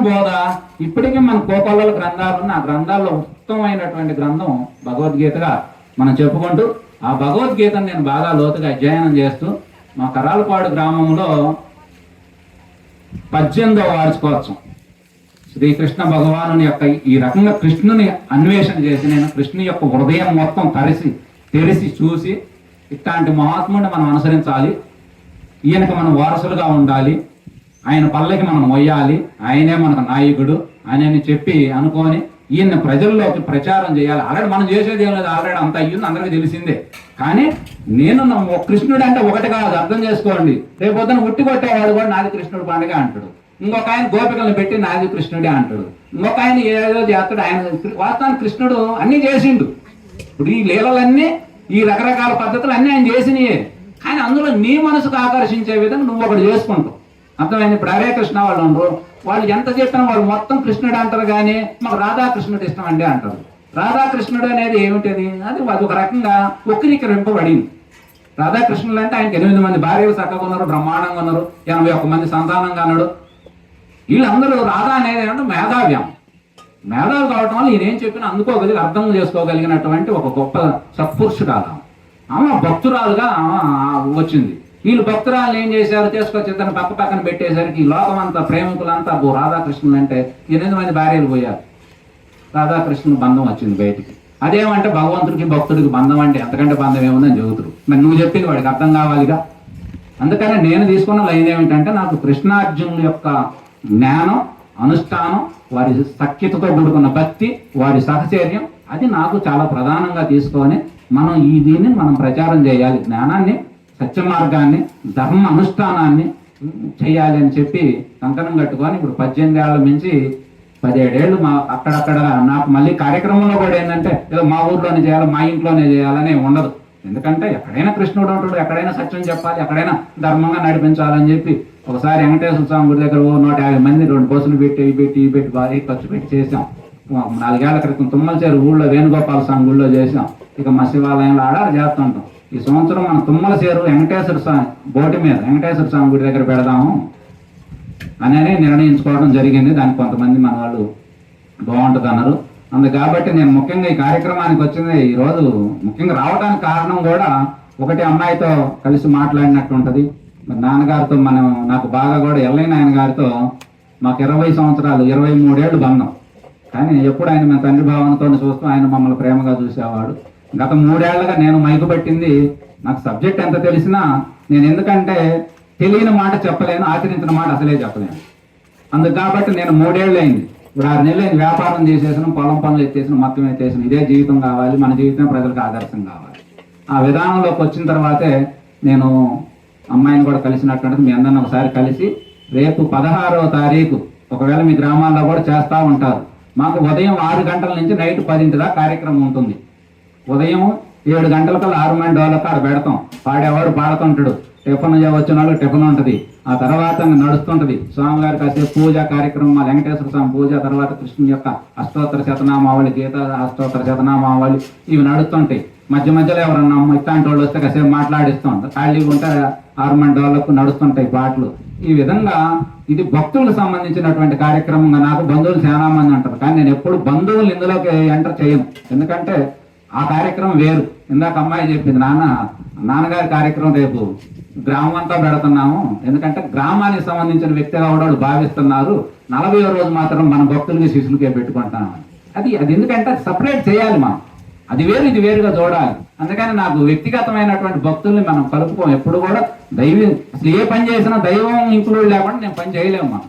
బోధ ఇప్పటికీ మన కోకొల్లల గ్రంథాలు ఉన్న ఆ గ్రంథాల్లో ఉత్తమమైనటువంటి గ్రంథం భగవద్గీతగా మనం చెప్పుకుంటూ ఆ భగవద్గీతను నేను బాగా లోతుగా అధ్యయనం చేస్తూ మా కరాలపాడు గ్రామంలో 18వ వార్షికోత్సవం శ్రీకృష్ణ భగవాను యొక్క ఈ రకంగా కృష్ణుని అన్వేషణ చేసి నేను కృష్ణుని యొక్క హృదయం మొత్తం తెరిసి చూసి ఇట్లాంటి మహాత్ముడిని మనం అనుసరించాలి, ఈయనకు మనం వారసులుగా ఉండాలి, ఆయన పల్లకి మనం మొయ్యాలి, ఆయనే మనకు నాయకుడు అని చెప్పి అనుకొని ఈయన ప్రజల్లోకి ప్రచారం చేయాలి. ఆల్రెడీ మనం చేసేది ఏం లేదు, ఆల్రెడీ అంత అయ్యింది, అందరికీ తెలిసిందే. కానీ నేను కృష్ణుడు అంటే ఒకటి కాదు, అర్థం చేసుకోండి. రేపు పొద్దున ఉట్టి కొట్టేవాడు కూడా నాది కృష్ణుడు పండుగ అంటాడు, ఇంకొక ఆయన గోపికలను పెట్టి నాది కృష్ణుడే అంటాడు, ఇంకొక ఆయన ఏదో చేస్తాడు. ఆయన వాస్తవానికి కృష్ణుడు అన్నీ చేసిండు. ఇప్పుడు ఈ లీలలన్నీ ఈ రకరకాల పద్ధతులు అన్నీ ఆయన చేసినయే. కానీ అందులో నీ మనసుకు ఆకర్షించే విధంగా నువ్వు ఒకటి చేసుకుంటావు. అర్థమైంది? ఇప్పుడు హరే కృష్ణ వాళ్ళు ఉండరు, వాళ్ళు ఎంత చెప్పినా వాళ్ళు మొత్తం కృష్ణుడు అంటారు, కానీ మాకు రాధాకృష్ణుడు ఇష్టం అండి అంటారు. రాధాకృష్ణుడు అనేది ఏమిటది? అది ఒక రకంగా వక్రీకరింపబడింది. రాధాకృష్ణులు అంటే ఆయనకి 8 మంది భార్యలు చక్కగా ఉన్నారు, బ్రహ్మాండంగా ఉన్నారు, 81 మంది సంతానంగా అన్నాడు. వీళ్ళందరూ రాధా అనేది అంటే మేధావ్యం. మేధావి కావటం వల్ల ఈయన ఏం చెప్పినా అందుకోగలిగి అర్థం చేసుకోగలిగినటువంటి ఒక గొప్ప సత్పురుషురాలు ఆమె, భక్తురాలుగా వచ్చింది. వీళ్ళు భక్తురాలు ఏం చేశారు, చేసుకొచ్చి ఇద్దరు పక్కన పెట్టేసరికి ఈ లోకం అంతా ప్రేమికులంతా రాధాకృష్ణులు అంటే 8 మంది భార్యలు పోయారు. రాధాకృష్ణుని బంధం వచ్చింది బయటికి. అదేమంటే భగవంతుడికి భక్తుడికి బంధం అంటే ఎంతకంటే బంధం ఏముందని చెబుతురు. మరి నువ్వు చెప్పింది వాడికి అర్థం కావాలిగా. అందుకని నేను తీసుకున్న లైన్ ఏమిటంటే, నాకు కృష్ణార్జునుల యొక్క జ్ఞానం, అనుష్ఠానం, వారి సఖ్యతతో కూడుకున్న భక్తి, వారి సహచర్యం, అది నాకు చాలా ప్రధానంగా తీసుకొని మనం దీన్ని మనం ప్రచారం చేయాలి. జ్ఞానాన్ని, సత్య మార్గాన్ని, ధర్మ అనుష్ఠానాన్ని చేయాలి అని చెప్పి కంకణం కట్టుకొని ఇప్పుడు 18 ఏళ్ళ నుంచి 17 ఏళ్ళు అక్కడక్కడ నాకు మళ్ళీ కార్యక్రమంలో కూడా ఏంటంటే ఏదో మా ఊర్లోనే చేయాలి, మా ఇంట్లోనే చేయాలని ఉండదు. ఎందుకంటే ఎక్కడైనా కృష్ణుడు ఉంటాడు, ఎక్కడైనా సత్యం చెప్పాలి, ఎక్కడైనా ధర్మంగా నడిపించాలని చెప్పి ఒకసారి వెంకటేశ్వర స్వామి గుడి దగ్గర 150 మంది 2 బస్సులు పెట్టి భారీ ఖర్చు పెట్టి చేసాం. 4 ఏళ్ల క్రితం తుమ్మలచేరు ఊళ్ళో వేణుగోపాల స్వామి గుళ్ళో చేసాం. ఇక మా శివాలయంలో ఆడారు చేస్తుంటాం. ఈ సంవత్సరం మనం తుమ్మలచేరు వెంకటేశ్వర స్వామి బోటి మీద వెంకటేశ్వర స్వామి గుడి దగ్గర పెడదాము అని నిర్ణయించుకోవడం జరిగింది. దానికి కొంతమంది మన వాళ్ళు బాగుంటుంది అన్నారు. కాబట్టి నేను ముఖ్యంగా ఈ కార్యక్రమానికి వచ్చింది. ఈరోజు ముఖ్యంగా రావడానికి కారణం కూడా ఒకటి, అమ్మాయితో కలిసి మాట్లాడినట్టు ఉంటుంది. మరి నాన్నగారితో నాకు బాగా కూడా ఎల్లయ్య నాయన గారితో మాకు 20 సంవత్సరాలు 23 ఏళ్ళు బంధం. కానీ ఎప్పుడు ఆయన మన తండ్రి భావనతో చూస్తూ ఆయన మమ్మల్ని ప్రేమగా చూసేవాడు. గత 3 ఏళ్లుగా నేను మైకు పెట్టింది, నాకు సబ్జెక్ట్ ఎంత తెలిసినా నేను ఎందుకంటే తెలియని మాట చెప్పలేను, ఆచరించిన మాట అసలే చెప్పలేను. కాబట్టి నేను 3 ఏళ్ళు అయింది, ఇప్పుడు 6 నెలలు అయింది. వ్యాపారం చేసేసిన, పొలం పనులు ఎత్తేసిన, మొత్తం ఎత్తేసిన. ఇదే జీవితం కావాలి, మన జీవితం ప్రజలకు ఆదర్శం కావాలి. ఆ విధానంలోకి వచ్చిన తర్వాతే నేను అమ్మాయిని కూడా కలిసినట్టు మీ అందరిని ఒకసారి కలిసి రేపు 16వ తారీఖు ఒకవేళ మీ గ్రామాల్లో కూడా చేస్తూ ఉంటారు. మాకు ఉదయం 6 గంటల నుంచి నైట్ 10 దాకా కార్యక్రమం ఉంటుంది. ఉదయం 7 గంటలకల్లా 6 మంది డోళ్ళకి ఆడ పెడతాం. పాడేవాడు పాడుతుంటాడు, టిఫన్ వచ్చిన వాళ్ళు టిఫన్ ఉంటుంది. ఆ తర్వాత నడుస్తుంటది స్వామివారి కాసేపు పూజ కార్యక్రమం, వెంకటేశ్వర స్వామి పూజ, తర్వాత కృష్ణుని యొక్క అష్టోత్తర శతనామావళి, గీత అష్టోత్తర శతనామావళి ఇవి నడుస్తుంటాయి. మధ్య మధ్యలో ఎవరన్నా ఇట్లాంటి వాళ్ళు వస్తే కాసేపు మాట్లాడిస్తూ ఉంటారు. ఖాళీగా ఉంటే 6 మంది డోళ్ళకు నడుస్తుంటాయి పాటలు. ఈ విధంగా ఇది భక్తులకు సంబంధించినటువంటి కార్యక్రమంగా. నాకు బంధువులు చాలా మంది అంటారు, కానీ నేను ఎప్పుడు బంధువులు ఇందులోకి ఎంటర్ చేయను. ఎందుకంటే ఆ కార్యక్రమం వేరు. ఇందాక అమ్మాయి చెప్పింది, నాన్నగారి కార్యక్రమం రేపు గ్రామం అంతా పెడుతున్నాము. ఎందుకంటే గ్రామానికి సంబంధించిన వ్యక్తిగా కూడా భావిస్తున్నారు. 40వ రోజు మాత్రం మన భక్తులకి శిష్యులకే పెట్టుకుంటాము. అది ఎందుకంటే సపరేట్ చేయాలి మనం. అది వేరు, ఇది వేరుగా చూడాలి. అందుకని నాకు వ్యక్తిగతమైనటువంటి భక్తుల్ని మనం కలుపుకోం. ఎప్పుడు కూడా అసలు ఏ పని చేసినా దైవం ఇంక్లూడ్ లేకుండా నేను పని చేయలేము. మనం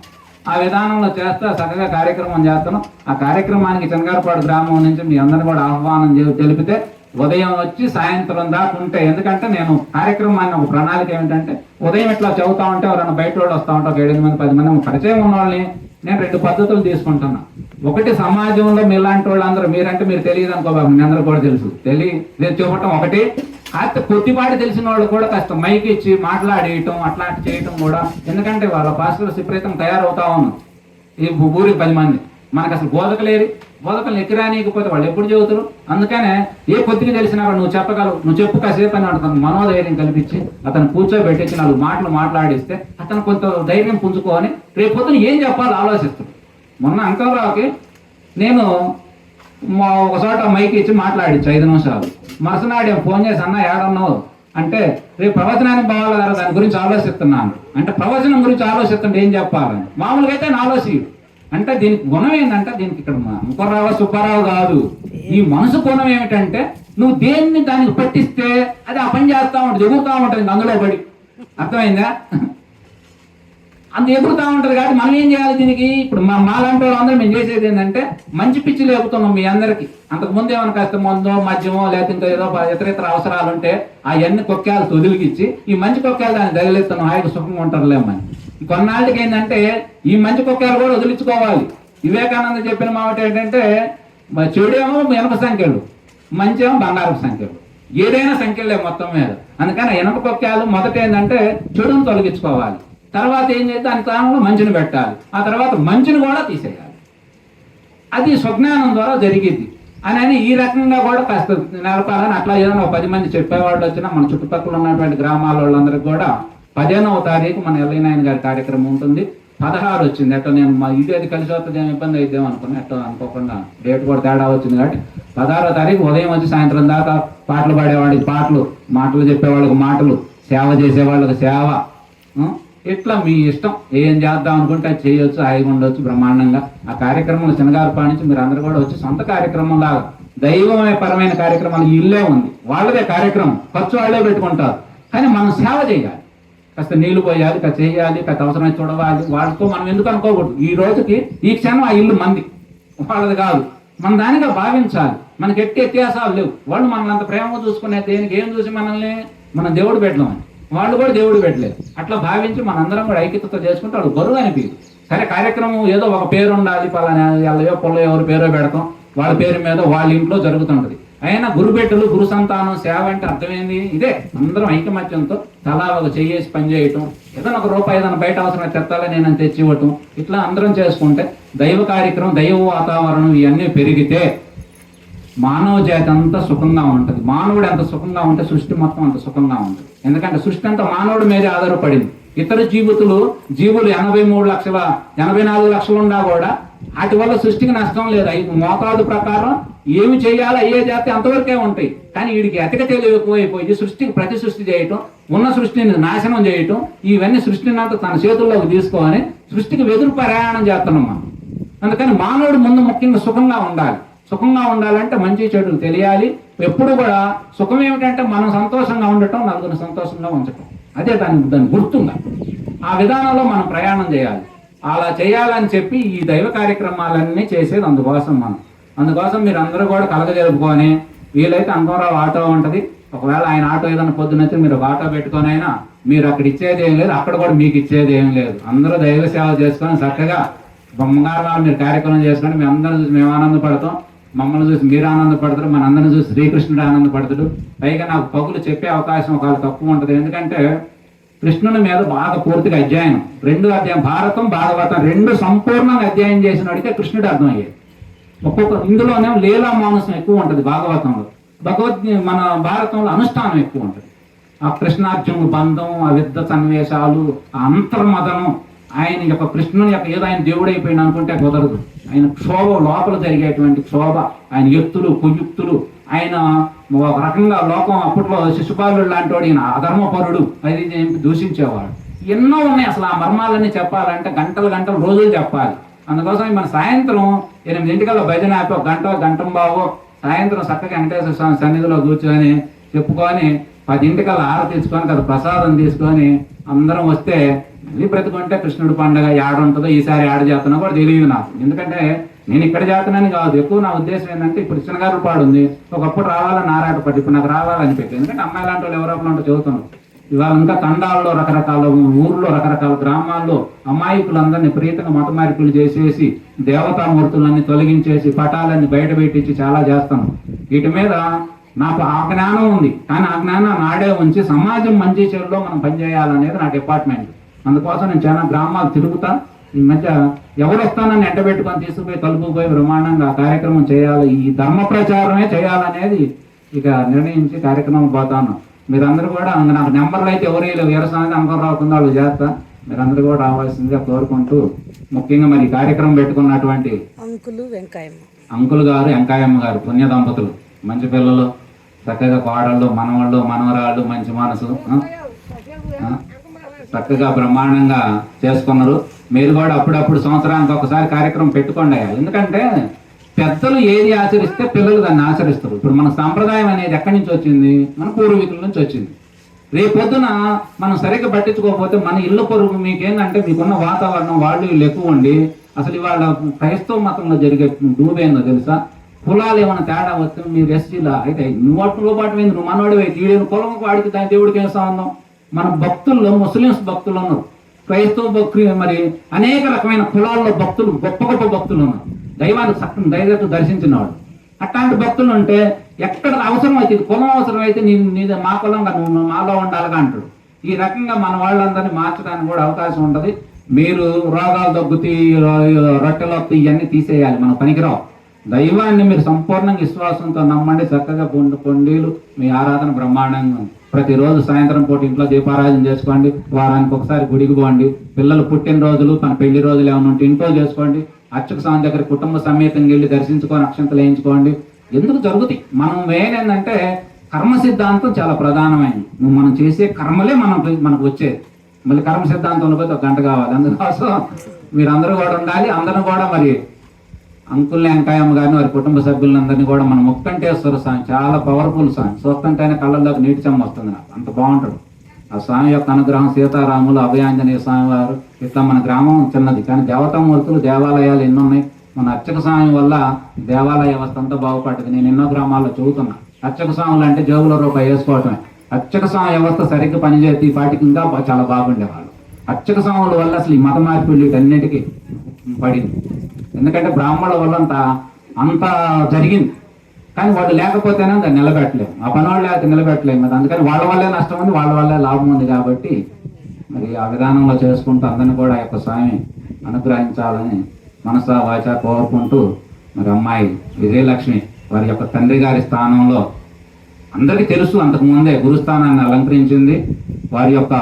ఆ విధానంలో చేస్తా చక్కగా కార్యక్రమం చేస్తున్నాం. ఆ కార్యక్రమానికి చెంగారపాడు గ్రామం నుంచి మీ అందరిని కూడా ఆహ్వానం తెలిపితే ఉదయం వచ్చి సాయంత్రం దాకా ఉంటే, ఎందుకంటే నేను కార్యక్రమాన్ని ఒక ప్రణాళిక ఏమిటంటే ఉదయం ఇట్లా చదువుతా ఉంటే ఎవరైనా బయట వాళ్ళు వస్తూ ఉంటారు, 7 మంది 10 మంది పరిచయం ఉన్న వాళ్ళని నేను 2 పద్ధతులు తీసుకుంటున్నా. ఒకటి, సమాజంలో మీలాంటి వాళ్ళందరూ, మీరంటే మీరు తెలియదు అనుకోబాబు, మీ అందరూ కూడా తెలుసు, నేను చూపటం ఒకటి. కాకపోతే కొద్దిపాటి తెలిసిన వాళ్ళు కూడా కాస్త మైక్ ఇచ్చి మాట్లాడేయటం, అట్లాంటి చేయటం కూడా. ఎందుకంటే వాళ్ళ పాస్టర్స్ విపరీతం తయారవుతా ఉన్నాం. ఈ ఊరికి 10 మంది, మనకు అసలు బోధకలు ఎక్కిరానికపోతే వాళ్ళు ఎప్పుడు చెబుతారు. అందుకనే ఏ కొద్దిగా తెలిసినా కూడా నువ్వు చెప్పగలవు, నువ్వు చెప్పు కాసేపు అని అతను మనోధైర్యం కల్పించి అతను కూర్చోబెట్టించి 4 మాటలు మాట్లాడిస్తే అతను కొంత ధైర్యం పుంజుకొని రేపు పొద్దున ఏం చెప్పాలో ఆలోచిస్తాడు. మొన్న అంకలరావుకి నేను ఒక చోట మైక్ ఇచ్చి మాట్లాడించు 5 నిమిషాలు. మరుసనాడు ఫోన్ చేసి అన్న ఏడన్నావు అంటే రేపు ప్రవచనానికి పోవాలి కదా దాని గురించి ఆలోచిస్తున్నాను అంటే ప్రవచనం గురించి ఆలోచిస్తుంటే ఏం చెప్పాలని మామూలుగా అయితే నేను ఆలోచించు అంటే దీనికి గుణం ఏంటంటే దీనికి ఇక్కడ అంకలరావు సుబ్బారావు కాదు, ఈ మనసు గుణం ఏమిటంటే నువ్వు దేన్ని దానికి పట్టిస్తే అది ఆ పని చేస్తూ ఉంటుంది, ఎగురుతూ ఉంటుంది అందులో పడి. అర్థమైందా? అంత ఎగురుతూ ఉంటుంది కాబట్టి మనం ఏం చేయాలి దీనికి? ఇప్పుడు మాలాంటి వాళ్ళందరూ మేము చేసేది ఏంటంటే మంచి పిచ్చిలు ఎగుతున్నాం మీ అందరికీ. అంతకుముందు ఏమైనా కాస్త మందో మద్యమో లేకపోతే ఇంకా ఏదో ఇతర అవసరాలు ఉంటే అవన్నీ కొక్కాలు తొలిగిచ్చి ఈ మంచి కొక్కాలు దాన్ని తగిలిస్తున్నాం, హాయిగా సుఖంగా ఉంటారులేమని. కొన్నాళ్ళకి ఏంటంటే ఈ మంచి కొక్కాలు కూడా వదిలించుకోవాలి. వివేకానంద చెప్పిన మాట ఏంటంటే చెడేమో ఎనప సంఖ్యలు, మంచేమో బంగారపు సంఖ్యలు, ఏదైనా సంఖ్యలే మొత్తం మీద. అందుకని ఎనప కొక్కాలు మొదట ఏంటంటే చెడును తొలగించుకోవాలి, తర్వాత ఏం చేస్తే దాని స్థానంలో మంచిని పెట్టాలి, ఆ తర్వాత మంచిని కూడా తీసేయాలి. అది స్వజ్ఞానం ద్వారా జరిగింది అని ఈ రకంగా కూడా కాస్త నేర్పాలని అట్లా ఏదైనా 10 మంది చెప్పేవాళ్ళు వచ్చినా మన చుట్టుపక్కల ఉన్నటువంటి గ్రామాల వాళ్ళందరికీ కూడా 15వ తారీఖు మన ఎల్లయ్యనాయన గారి కార్యక్రమం ఉంటుంది. 16 వచ్చింది ఎట్లా నేను మా ఇది కలిసి వస్తుంది ఏమి ఇబ్బంది అయిద్దాం అనుకున్నా, ఎట్లా అనుకోకుండా డేట్ కూడా తేడా వచ్చింది కాబట్టి 16వ తారీఖు ఉదయం వచ్చి సాయంత్రం దాకా పాటలు పాడేవాడికి పాటలు, మాటలు చెప్పేవాళ్ళకి మాటలు, సేవ చేసేవాళ్ళకి సేవ. ఇట్లా మీ ఇష్టం ఏం చేద్దాం అనుకుంటే అది చేయొచ్చు, హాయిగా ఉండొచ్చు బ్రహ్మాండంగా. ఆ కార్యక్రమంలో చిన్నగారిపాటి నుంచి మీరు అందరూ కూడా వచ్చి సొంత కార్యక్రమం లాగా దైవపరమైన కార్యక్రమాలు ఇల్లే ఉంది, వాళ్ళదే కార్యక్రమం, ఖర్చు వాళ్ళే పెట్టుకుంటారు. కానీ మనం సేవ చేయాలి, కాస్త నీళ్లు పోయాలి, కాస్త చేయాలి, కాస్త అవసరమైతే చూడవాలి. వాళ్ళతో మనం ఎందుకు అనుకోకూడదు, ఈ రోజుకి ఈ క్షణం ఆ ఇల్లు మంది వాళ్ళది కాదు, మన దానిగా భావించాలి. మనకి ఎట్టి వ్యత్యాసాలు లేవు. వాళ్ళు మనల్ని అంత ప్రేమగా చూసుకునే దేనికి ఏం చూసి మనల్ని మనం దేవుడు పెట్టలేమని వాళ్ళు కూడా దేవుడు పెట్టలేదు. అట్లా భావించి మనందరం కూడా ఐక్యతతో చేసుకుంటే వాళ్ళు బరువు అనిపించదు. సరే కార్యక్రమం ఏదో ఒక పేరు ఉండాలి, పలానా ఎల్లయో పొల్లో ఎవరి పేరో పెడతాం, వాళ్ళ పేరు మీద వాళ్ళ ఇంట్లో జరుగుతుంటది. అయినా గురుబెట్టలు గురు సంతానం సేవ అంటే అర్థమైంది ఇదే, అందరం ఐకమత్యంతో తలా ఒక చెయ్యేసి పని చేయటం, ఏదైనా ఒక రూపాయి ఏదైనా బయట అవసరం తెత్తాలని నేను తెచ్చి ఇవ్వటం, ఇట్లా అందరం చేసుకుంటే దైవ కార్యక్రమం, దైవ వాతావరణం ఇవన్నీ పెరిగితే మానవ జాతి అంతా సుఖంగా ఉంటుంది. మానవుడు ఎంత సుఖంగా ఉంటే సృష్టి మొత్తం అంత సుఖంగా ఉంటుంది. ఎందుకంటే సృష్టి అంతా మానవుడి మీదే ఆధారపడింది. ఇతర జీవులు 84 లక్షలు ఉన్నా కూడా వాటి వల్ల సృష్టికి నష్టం లేదు. మోతాదు ప్రకారం ఏమి చేయాలో అయ్యే జాతి అంతవరకే ఉంటాయి. కానీ వీడికి అతిక తెలివి ఎక్కువైపోయి సృష్టికి ప్రతి సృష్టి చేయటం, ఉన్న సృష్టిని నాశనం చేయటం, ఇవన్నీ సృష్టిని అంతా తన చేతుల్లోకి తీసుకొని సృష్టికి వెదురు ప్రయాణం చేస్తున్నాం మనం. అందుకని మానవుడు ముందు ముఖ్యంగా సుఖంగా ఉండాలి. సుఖంగా ఉండాలంటే మంచి చెడులు తెలియాలి. ఎప్పుడు కూడా సుఖం ఏమిటంటే మనం సంతోషంగా ఉండటం, నలుగురిని సంతోషంగా ఉంచటం, అదే దాని గుర్తుందా. ఆ విధానంలో మనం ప్రయాణం చేయాలి. అలా చేయాలని చెప్పి ఈ దైవ కార్యక్రమాలన్నీ చేసేది అందుకోసం మీరు అందరూ కూడా కలగజరుపుకొని, వీలైతే అంకలరావు ఆటో ఉంటుంది, ఒకవేళ ఆయన ఆటో ఏదైనా పొద్దునొచ్చి మీరు ఒక ఆటో పెట్టుకొని అయినా మీరు అక్కడ ఇచ్చేది ఏం లేదు, అక్కడ కూడా మీకు ఇచ్చేది ఏం లేదు. అందరూ దైవ సేవ చేసుకొని చక్కగా బొమ్మగారు మీరు కార్యక్రమం చేసుకొని మేము అందరం చూసి మేము ఆనందపడతాం, మమ్మల్ని చూసి మీరు ఆనందపడతారు, మన అందరిని చూసి శ్రీకృష్ణుడు ఆనందపడతాడు. పైగా నాకు పగులు చెప్పే అవకాశం ఒకవేళ తక్కువ ఉంటుంది. ఎందుకంటే కృష్ణుని మీద బాగా పూర్తిగా అధ్యయనం, 2 అధ్యాయం భారతం భాగవతం 2 సంపూర్ణంగా అధ్యయనం చేసిన వాడితే కృష్ణుడు అర్థమయ్యేది. ఒక్కొక్క ఇందులోనే లీలా మానసం ఎక్కువ ఉంటుంది భాగవతంలో, మన భారతంలో అనుష్ఠానం ఎక్కువ ఉంటుంది. ఆ కృష్ణార్జునుడు బంధం, ఆ యుద్ధ సన్నివేశాలు, ఆ అంతర్మదనం, ఆయన యొక్క కృష్ణుని యొక్క ఏదో ఆయన దేవుడు అయిపోయింది అనుకుంటే కుదరదు. ఆయన క్షోభ లోపల జరిగేటువంటి క్షోభ, ఆయన ఎత్తులు కుయుక్తులు, ఆయన ఒక రకంగా లోకం అప్పట్లో శిశుపాలుడు లాంటి వాడు, ఈయన అధర్మపరుడు అది దూషించేవాడు. ఎన్నో ఉన్నాయి. అసలు ఆ మర్మాలన్నీ చెప్పాలంటే గంటలు రోజులు చెప్పాలి. అందుకోసం మన సాయంత్రం 8 భజన ఆపి ఒక గంటం బావో సాయంత్రం చక్కగా వెంకటేశ్వర స్వామి సన్నిధిలో కూర్చొని చెప్పుకొని 10 ఆరతి తెచ్చుకొని కదా ప్రసాదం తీసుకొని అందరం వస్తే మళ్ళీ బ్రతుకుంటే కృష్ణుడి పండుగ ఉంటుందో ఈసారి చేస్తున్నా కూడా తెలియదు నాకు. ఎందుకంటే నేను ఇక్కడ చేస్తున్నాను కాదు, ఎక్కువ నా ఉద్దేశం ఏంటంటే ఇప్పుడు చిన్నగారు పాడు ఉంది, ఒకప్పుడు రావాలని ఆరాటపడి ఇప్పుడు నాకు రావాలని పెట్టి, ఎందుకంటే అమ్మాయి లాంటి వాళ్ళు ఎవరో ఉంటే చదువుతున్నాను. ఇవాళ ఇంకా తండాల్లో రకరకాల ఊర్లో రకరకాల గ్రామాల్లో అమాయకులందరినీ ప్రీతంగా మత మార్పులు చేసేసి దేవతామూర్తులన్నీ తొలగించేసి పటాలన్నీ బయట పెట్టించి చాలా చేస్తాను. వీటి మీద నాకు ఆ జ్ఞానం ఉంది, కానీ ఆ జ్ఞానం నాడే ఉంచి సమాజం మంచి చెడులో మనం పనిచేయాలనేది నా డిపార్ట్మెంట్. అందుకోసం నేను చాలా గ్రామాలు తిరుగుతా. ఈ మధ్య ఎవరు వస్తానని ఎండబెట్టుకొని తీసుకుపోయి తలుపుపోయి బ్రహ్మాండంగా కార్యక్రమం చేయాలి, ఈ ధర్మ ప్రచారమే చేయాలనేది ఇక నిర్ణయించి కార్యక్రమం పోతాను. మీరందరూ కూడా నాకు నెంబర్లు అయితే ఎవరు వీరస్వామి అంకలరావు వాళ్ళు చేస్తా. మీరందరూ కూడా రావాల్సిందిగా కోరుకుంటూ, ముఖ్యంగా మరి ఈ కార్యక్రమం పెట్టుకున్నటువంటి అంకుల్ గారు, వెంకాయమ్మ గారు పుణ్య దంపతులు, మంచి పిల్లలు, చక్కగా కోడళ్ళు, మనవాళ్ళు, మనవరాళ్ళు, మంచి మనసు, చక్కగా బ్రహ్మాండంగా చేసుకున్నారు. మీరు కూడా అప్పుడప్పుడు సంవత్సరానికి ఒకసారి కార్యక్రమం పెట్టుకోండి. ఎందుకంటే పెద్దలు ఏది ఆచరిస్తే పిల్లలు దాన్ని ఆచరిస్తారు. ఇప్పుడు మన సాంప్రదాయం అనేది ఎక్కడి నుంచి వచ్చింది? మన పూర్వీకుల నుంచి వచ్చింది. రేపొద్దున మనం సరిగ్గా పట్టించుకోకపోతే మన ఇల్లు పొరుగు మీకేందంటే మీకున్న వాతావరణం వాళ్ళు వీళ్ళు ఎక్కువ ఉండి అసలు ఇవాళ క్రైస్తవ మతంలో జరిగే డూబేందో తెలుసా? కులాలు ఏమైనా తేడా వస్తే మీరు ఎస్సీలా అయితే నువ్వు పాటు ఏంది, నువ్వు మనవాడు అయితే కులం వాడికి దాని దేవుడికి ఏం సంబంధం? మన భక్తుల్లో ముస్లిమ్స్ భక్తులు ఉన్నారు, క్రైస్తవ భక్తులు, మరి అనేక రకమైన కులాల్లో భక్తులు, గొప్ప గొప్ప భక్తులు ఉన్నారు, దైవాన్ని చక్కని దైవతు దర్శించిన వాళ్ళు. అట్లాంటి భక్తులు ఉంటే ఎక్కడ అవసరం అయితే కులం అవసరం అయితే నీ మా కులంగా నువ్వు మాలో ఉండాలిగా అంటాడు. ఈ రకంగా మన వాళ్ళందరినీ మార్చడానికి కూడా అవకాశం ఉంటుంది. మీరు రోగాలు తగ్గుతీ, రొట్టెలు ఇవన్నీ తీసేయాలి, మన పనికిరావు. దైవాన్ని మీరు సంపూర్ణంగా విశ్వాసంతో నమ్మండి. చక్కగా పొండీలు మీ ఆరాధన బ్రహ్మాండంగా ఉంది. ప్రతిరోజు సాయంత్రం పూట ఇంట్లో దీపారాధన చేసుకోండి. వారానికి ఒకసారి గుడికి పోండి. పిల్లలు పుట్టినరోజులు, తన పెళ్లి రోజులు ఏమైనా ఉంటే ఇంట్లో చేసుకోండి. అర్చక స్వామి దగ్గర కుటుంబ సమేతంగా వెళ్ళి దర్శించుకొని అక్షంతలు వేయించుకోండి. ఎందుకు జరుగుతాయి? మనం మెయిన్ ఏంటంటే కర్మ సిద్ధాంతం చాలా ప్రధానమైనది. మనం చేసే కర్మలే మనకు వచ్చేది. మళ్ళీ కర్మ సిద్ధాంతంలో పోతే ఒక గంట కావాలి. అందుకోసం మీరందరూ కూడా ఉండాలి. అందరూ కూడా మరి అంకుల్ని, వెంకాయమ్మ గారిని, వారి కుటుంబ సభ్యులందరినీ కూడా మనం ముక్కంటేశ్వర స్వామి చాలా పవర్ఫుల్ స్వామి. చూస్తుంటేనే కళ్ళల్లోకి నీటి చెమ్మ వస్తుంది. నాకు అంత బాగుంటాడు ఆ స్వామి యొక్క అనుగ్రహం. సీతారాములు, అభయాంజనేయ స్వామి వారు, ఇట్లా మన గ్రామం చిన్నది కానీ దేవతామూర్తులు, దేవాలయాలు ఎన్నో ఉన్నాయి. మన అర్చక స్వామి వల్ల దేవాలయ వ్యవస్థ అంతా బాగుపడ్డది. నేను ఎన్నో గ్రామాల్లో చదువుతున్నా. అర్చక స్వాములు అంటే జేబులో రూపాయి వేసుకోవటమే. అర్చక స్వామి వ్యవస్థ సరిగ్గా పనిచేసి పాటికి ఇంకా చాలా బాగుండేవాళ్ళు. అర్చక స్వాముల వల్ల అసలు ఈ మత మార్పులు వీటన్నిటికీ పడింది. ఎందుకంటే బ్రాహ్మణుల వల్ల అంత జరిగింది. కానీ వాళ్ళు లేకపోతేనే దాన్ని నిలబెట్టలేము. ఆ పని వాళ్ళు లేకపోతే నిలబెట్టలేము కదా. అందుకని వాళ్ళ వల్లే నష్టం ఉంది, వాళ్ళ వల్లే లాభం ఉంది. కాబట్టి మరి ఆ విధానంలో చేసుకుంటూ అందరినీ కూడా ఆ యొక్క స్వామి అనుగ్రహించాలని మనసా వాచా కోరుకుంటూ, మరి అమ్మాయి విజయలక్ష్మి వారి యొక్క తండ్రి గారి స్థానంలో అందరికీ తెలుసు, అంతకుముందే గురుస్థానాన్ని అలంకరించింది. వారి యొక్క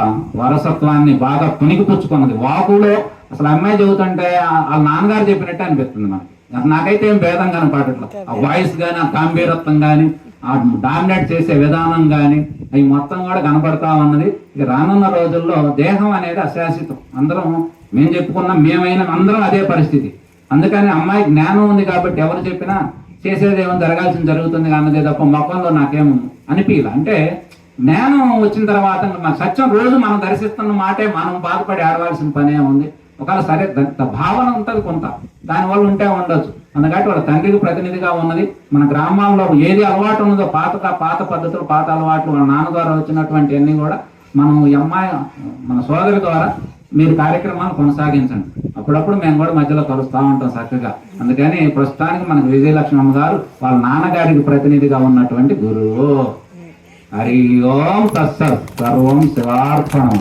వారసత్వాన్ని బాగా పుణికిపుచ్చుకున్నది. వాకులో అసలు అమ్మాయి చదువుతుంటే వాళ్ళ నాన్నగారు చెప్పినట్టే అనిపిస్తుంది మనకి. నాకైతే ఏం భేదం కనపడట్లేదు. ఆ వాయిస్ కానీ, ఆ గంభీరత్వం కానీ, ఆ డామినేట్ చేసే విధానం కానీ అవి మొత్తం కూడా కనపడతా ఉన్నది. ఇక రానున్న రోజుల్లో దేహం అనేది అశాశ్వతం. అందరం మేము చెప్పుకున్నాం, మేమైనా అందరం అదే పరిస్థితి. అందుకని అమ్మాయి జ్ఞానం ఉంది కాబట్టి ఎవరు చెప్పినా చేసేది ఏమో జరగాల్సింది జరుగుతుంది అన్నదే తప్ప మొక్కల్లో నాకేం అనిపించలే. అంటే జ్ఞానం వచ్చిన తర్వాత సత్యం రోజు మనం దర్శిస్తున్న మాటే మనం బాధపడి ఆడవలసిన పనే ఉంది. ఒకవేళ సరే భావన ఉంటుంది కొంత, దానివల్ల ఉంటే ఉండొచ్చు. అందుకని వాళ్ళ తండ్రికి ప్రతినిధిగా ఉన్నది. మన గ్రామాల్లో ఏది అలవాటు ఉన్నదో పాత పద్ధతులు, పాత అలవాట్లు వాళ్ళ నాన్న ద్వారా వచ్చినటువంటి అన్ని కూడా మనం అమ్మాయి మన సోదరి ద్వారా మీరు కార్యక్రమాలు కొనసాగించండి. అప్పుడప్పుడు మేము కూడా మధ్యలో కలుస్తూ ఉంటాం చక్కగా. అందుకని ప్రస్తుతానికి మనకు విజయలక్ష్మి అమ్మ గారు వాళ్ళ నాన్నగారికి ప్రతినిధిగా ఉన్నటువంటి గురువు. హరి ఓం తత్సత్. సర్వం శివార్పణం.